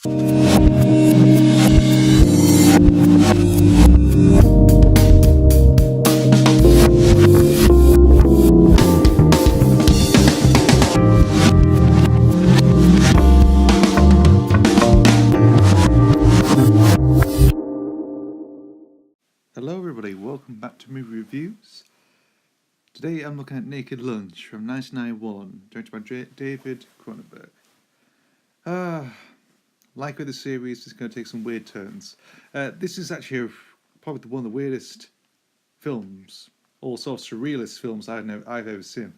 Hello everybody, welcome back to Movie Reviews. Today I'm looking at Naked Lunch from 1991, directed by David Cronenberg. Like with the series, it's going to take some weird turns. This is actually probably one of the weirdest films, or sort of surrealist films I've ever seen.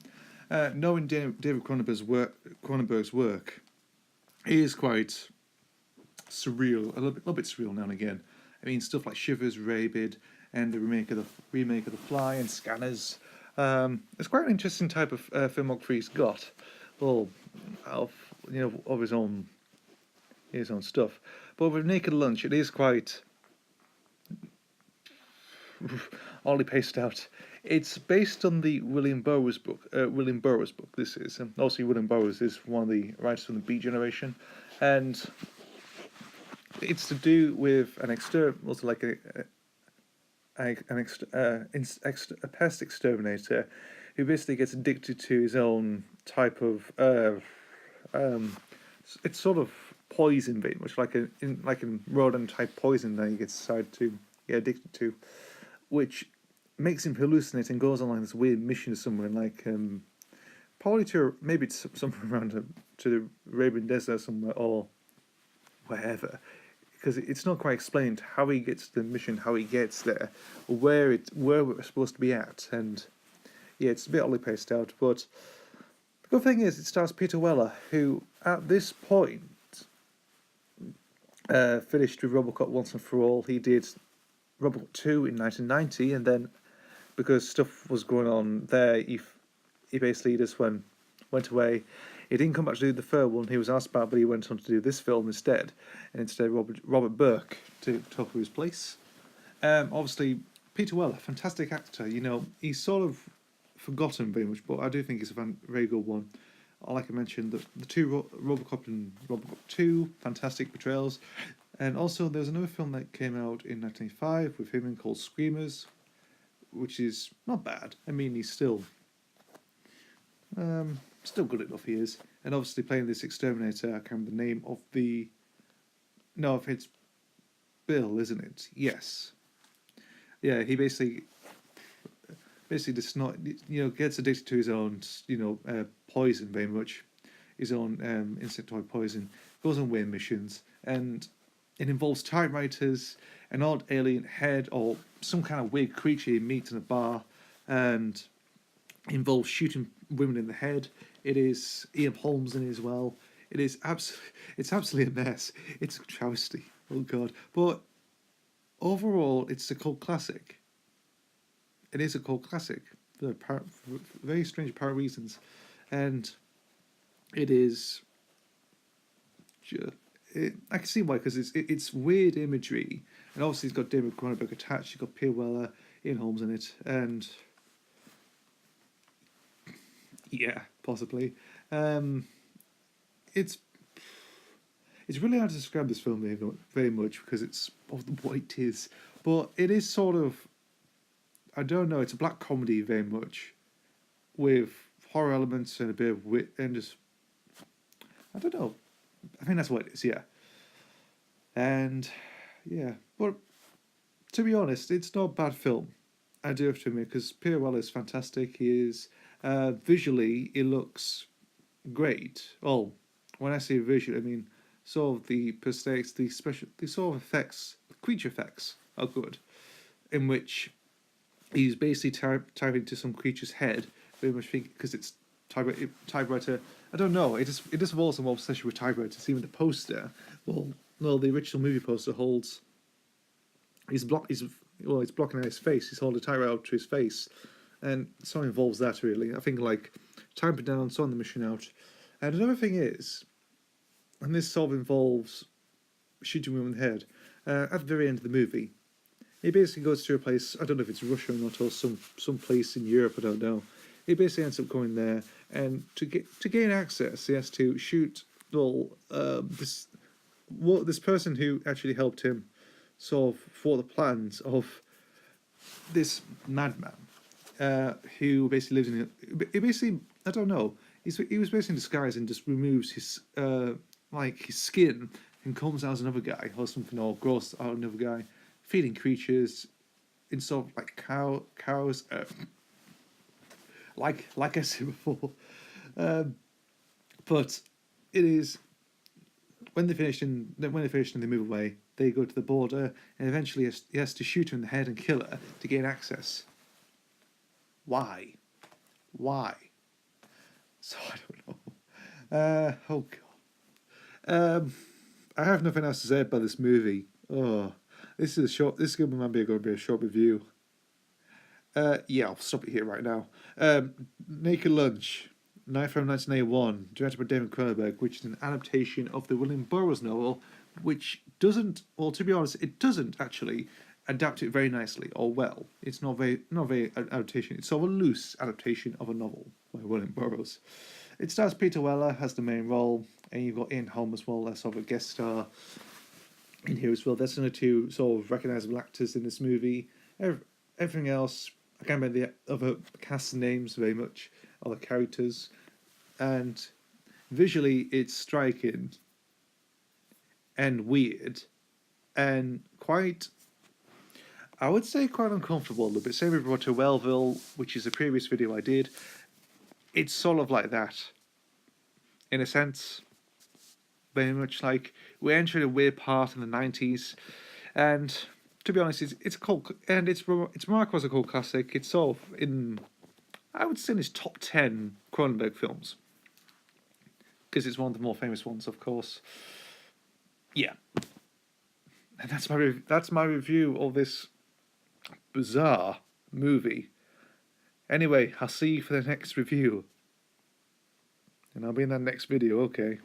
Knowing David Cronenberg's work, it is quite surreal, a little bit surreal now and again. I mean, stuff like Shivers, Rabid, and the remake of the Fly and Scanners. It's quite an interesting type of filmography he's got. Well, of his own stuff. But with Naked Lunch, it is quite oddly paced out. It's based on the William Burroughs book. This is, and also William Burroughs is one of the writers from the Beat Generation, and it's to do with a pest exterminator who basically gets addicted to his own type of it's sort of poison, very much like in rodent type poison that he gets decided to get addicted to, which makes him hallucinate and goes on like this weird mission somewhere, like probably maybe somewhere around to the Arabian Desert somewhere or wherever. Because it's not quite explained how he gets to the mission, how he gets there, where we're supposed to be at, and yeah, it's a bit oddly paced out. But the good thing is, it stars Peter Weller, who at this point finished with RoboCop Once and For All. He did RoboCop 2 in 1990, and then because stuff was going on there, he basically just went away. He didn't come back to do the third one he was asked about, but he went on to do this film instead. And instead, Robert Burke took over his place. Obviously, Peter Weller, fantastic actor. You know, he's sort of forgotten very much, but I do think he's a very good one. Like I mentioned, the two RoboCop and RoboCop 2, fantastic portrayals. And also, there's another film that came out in 1995 with him called Screamers, which is not bad. I mean, he's still good enough, he is. And obviously playing this exterminator, I can't remember the name of the... No, if it's Bill, isn't it? Yes. Yeah, he basically just not, gets addicted to his own, poison very much. His own insectoid poison. Goes on weird missions. And it involves typewriters, an odd alien head, or some kind of weird creature he meets in a bar. And involves shooting women in the head. It is Ian Holmes in it as well. It's absolutely a mess. It's a travesty. Oh God! But overall, it's a cult classic. It is a cult classic for very strange apparent reasons, and it is. I can see why, because it's weird imagery, and obviously it's got David Cronenberg attached. You've got Peter Weller, Ian Holmes in it, and yeah, possibly. It's really hard to describe this film very much because it's what it is, but it is sort of, I don't know, it's a black comedy very much, with horror elements and a bit of wit and just, I don't know, I think that's what it is, yeah. And yeah, but to be honest, it's not a bad film. I do have to admit, because Peter Weller is fantastic. He is visually, it looks great. Well, when I say visual, I mean sort of the prosthetics, the sort of effects, the creature effects are good. In which he's basically typing to some creature's head. Very much think because it's typewriter. I don't know. It just involves some obsession with typewriters. Even the poster. Well, the original movie poster holds. He's blocking out his face. He's holding a typewriter up to his face, and so it involves that really. I think like typing down, sorting the mission out, and another thing is, and this sort of involves shooting women in the head. At the very end of the movie, he basically goes to a place. I don't know if it's Russia or not, or some place in Europe. I don't know. He basically ends up going there, and to gain access, he has to shoot this what this person who actually helped him sort of thwart the plans of this madman, who basically lives in he basically, I don't know, he was basically in disguise and just removes his like his skin and comes out as another guy or something, or grows out another guy, feeding creatures in sort of like cows, like I said before. But it is when they finish and they move away, they go to the border, and eventually he has to shoot her in the head and kill her to gain access. Why? Why? So I don't know. Oh god. I have nothing else to say about this movie. Oh, this is a short. This is going to be a short review. Yeah, I'll stop it here right now. Naked Lunch, Night from 1981, directed by David Cronenberg, which is an adaptation of the William Burroughs novel, which doesn't. Well, to be honest, it doesn't actually adapt it very nicely or well. It's not very adaptation. It's sort of a loose adaptation of a novel by William Burroughs. It stars Peter Weller as the main role, and you've got Ian Holm as well as sort of a guest star in here as well. There's only two sort of recognisable actors in this movie. Everything else, I can't remember the other cast names very much, other characters, and visually it's striking and weird and quite, I would say, quite uncomfortable a little bit. Same with Roger Wellville, which is a previous video I did. It's sort of like that, in a sense. Very much like we entered a weird part in the 90s, and to be honest, it's a cult, and it's remarkable as a cult classic. It's sort of in, I would say, in his top 10 Cronenberg films, because it's one of the more famous ones, of course. Yeah, and that's my review of this bizarre movie. Anyway, I'll see you for the next review, and I'll be in that next video. Okay.